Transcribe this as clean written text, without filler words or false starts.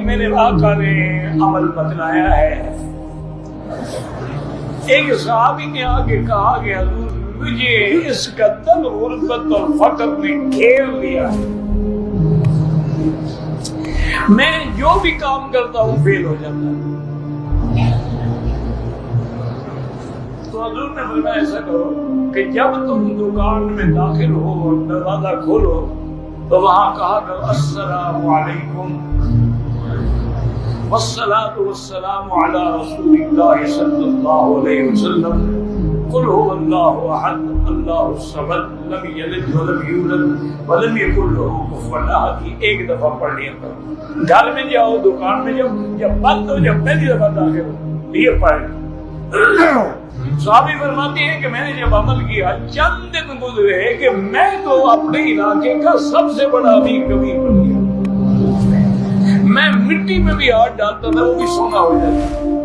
میرے آقا نے عمل بتلایا ہے۔ ایک صحابی نے آگے کہا کہ حضور مجھے اس کا دل غربت اور فقر نے گھیر لیا ہے، میں جو بھی کام کرتا ہوں فیل ہو جاتا ہے۔ تو حضور نے فرمایا ایسا کرو کہ جب تم دکان میں داخل ہو اور دروازہ کھولو تو وہاں کہا کرو السلام علیکم والصلاة والسلام علی رسول اللہ صلی اللہ علیہ وسلم، قل هو اللہ احد اللہ الصمد لم یلد ولم یولد ولم یکن له کفوا احد۔ ایک دفعہ پڑھ لیا کرو، گھر میں جاؤ، دکان میں جاؤ، جب بند ہو جب پہلی دفعہ داخل ہو یہ پڑھ۔ صحابی فرماتے ہیں کہ میں نے جب عمل کیا چند دن گزرے کہ میں تو اپنے علاقے کا سب سے بڑا امیر کبیر بن گیا، میں مٹی میں بھی ہاتھ ڈالتا تھا وہ بھی سونا ہو جاتا۔